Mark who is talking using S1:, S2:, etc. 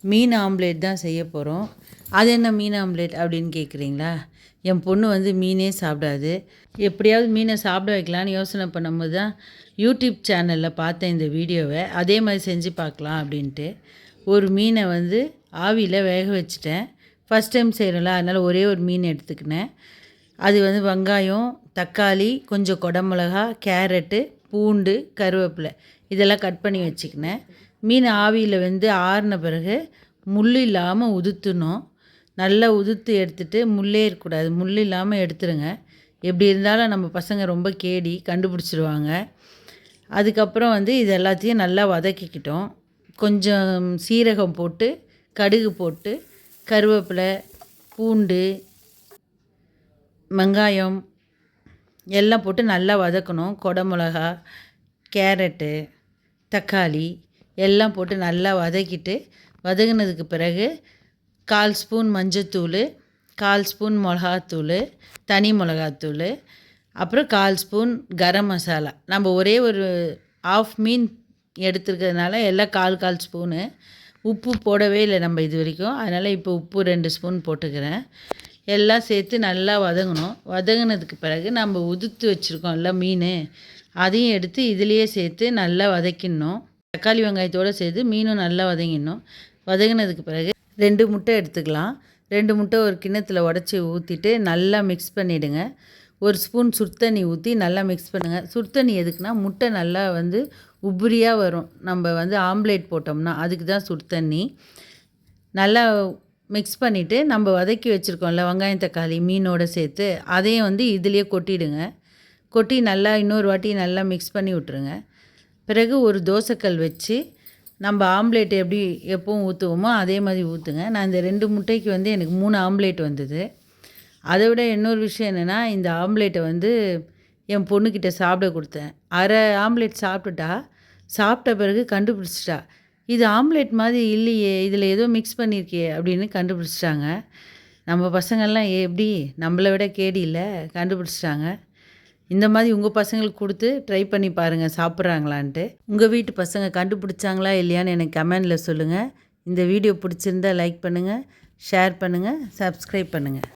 S1: மீன் omelette தான் செய்ய போகிறோம். அது என்ன மீன் ஆம்லேட் அப்படின்னு கேட்குறீங்களா? என் பொண்ணு வந்து மீனே சாப்பிடாது. எப்படியாவது மீனை சாப்பிட வைக்கலான்னு யோசனை பண்ணும்போது தான் யூடியூப் சேனலில் பார்த்தேன் இந்த வீடியோவை. அதே மாதிரி செஞ்சு பார்க்கலாம் அப்படின்ட்டு ஒரு மீனை வந்து ஆவியில் வேக வச்சுட்டேன். ஃபஸ்ட் டைம் செய்கிறோம்ல, அதனால் ஒரே ஒரு மீன் எடுத்துக்கினேன். அது வந்து வெங்காயம், தக்காளி, கொஞ்சம் குடமிளகா, கேரட்டு, பூண்டு, கருவேப்பிலை இதெல்லாம் கட் பண்ணி வச்சுக்கினேன். மீன் ஆவியில் வந்து ஆறின பிறகு முள் இல்லாமல் உதுத்தணும். நல்லா உதுத்து எடுத்துகிட்டு முள்ளே இருக்கக்கூடாது, முள் இல்லாமல் எடுத்துருங்க. எப்படி இருந்தாலும் நம்ம பசங்க ரொம்ப கேடி கண்டுபிடிச்சிருவாங்க. அதுக்கப்புறம் வந்து இது எல்லாத்தையும் நல்லா வதக்கிக்கிட்டோம். கொஞ்சம் சீரகம் போட்டு, கடுகு போட்டு, கருவேப்பிலை, பூண்டு, வெங்காயம் எல்லாம் போட்டு நல்லா வதக்கணும். குடமிளகா, கேரட்டு, தக்காளி எல்லாம் போட்டு நல்லா வதக்கிட்டு, வதங்கினதுக்கு பிறகு 1/4 ஸ்பூன் மஞ்சத்தூள், 1/4 ஸ்பூன் மிளகாத்தூள், தனி மிளகாத்தூள், அப்புறம் 1/4 ஸ்பூன் கரம் மசாலா. நம்ம ஒரே ஒரு ஆஃப் மீன் எடுத்துருக்கிறதுனால எல்லாம் 1/4 ஸ்பூனு. உப்பு போடவே இல்லை நம்ம இது வரைக்கும், அதனால் இப்போ உப்பு 2 ஸ்பூன் போட்டுக்கிறேன். எல்லாம் சேர்த்து நல்லா வதங்கணும். வதங்கினதுக்கு பிறகு நம்ம உதுத்து வச்சுருக்கோம்ல மீன், அதையும் எடுத்து இதிலையே சேர்த்து நல்லா வதக்கிடணும். தக்காளி வெங்காயத்தோடு சேர்த்து மீனும் நல்லா வதங்கிடணும். வதங்கினதுக்கு பிறகு 2 முட்டை எடுத்துக்கலாம். 2 முட்டை ஒரு கிண்ணத்தில் உடச்சி ஊற்றிட்டு நல்லா மிக்ஸ் பண்ணிவிடுங்க. 1 ஸ்பூன் சுடுதண்ணி ஊற்றி நல்லா மிக்ஸ் பண்ணுங்கள். சுடுதண்ணி எதுக்குன்னா முட்டை நல்லா வந்து உபரியாக வரும். நம்ம வந்து ஆம்லேட் போட்டோம்னா அதுக்கு தான் சுடுதண்ணி. நல்லா மிக்ஸ் பண்ணிவிட்டு நம்ம வதக்கி வச்சுருக்கோம்ல வெங்காயம், தக்காளி மீனோடு சேர்த்து அதையும் வந்து இதிலே கொட்டிடுங்க. கொட்டி நல்லா இன்னொரு வாட்டி நல்லா மிக்ஸ் பண்ணி விட்ருங்க. பிறகு ஒரு தோசைக்கல் வச்சு நம்ம ஆம்லேட் எப்படி எப்பவும் ஊற்றுவோமோ அதே மாதிரி ஊற்றுங்க. நான் இந்த 2 முட்டைக்கு வந்து எனக்கு 3 ஆம்லேட் வந்தது. அதை விட இன்னொரு விஷயம் என்னென்னா, இந்த ஆம்லேட்டை வந்து என் பொண்ணுக்கிட்ட சாப்பிட கொடுத்தேன். அரை ஆம்லேட் சாப்பிட்டுட்டா. சாப்பிட்ட பிறகு கண்டுபிடிச்சிட்டா, இது ஆம்லேட் மாதிரி இல்லையே, இதில் ஏதோ மிக்ஸ் பண்ணியிருக்கியே அப்படின்னு கண்டுபிடிச்சிட்டாங்க. நம்ம பசங்கள்லாம் எப்படி நம்மளை விட கேடி இல்லை, கண்டுபிடிச்சிட்டாங்க. இந்த மாதிரி உங்கள் பசங்களுக்கு கொடுத்து ட்ரை பண்ணி பாருங்கள் சாப்பிட்றாங்களான்ட்டு. உங்கள் வீட்டு பசங்க கண்டுபிடிச்சாங்களா இல்லையான்னு எனக்கு கமெண்டில் சொல்லுங்கள். இந்த வீடியோ பிடிச்சிருந்தால் லைக் பண்ணுங்கள், ஷேர் பண்ணுங்கள், சப்ஸ்கிரைப் பண்ணுங்கள்.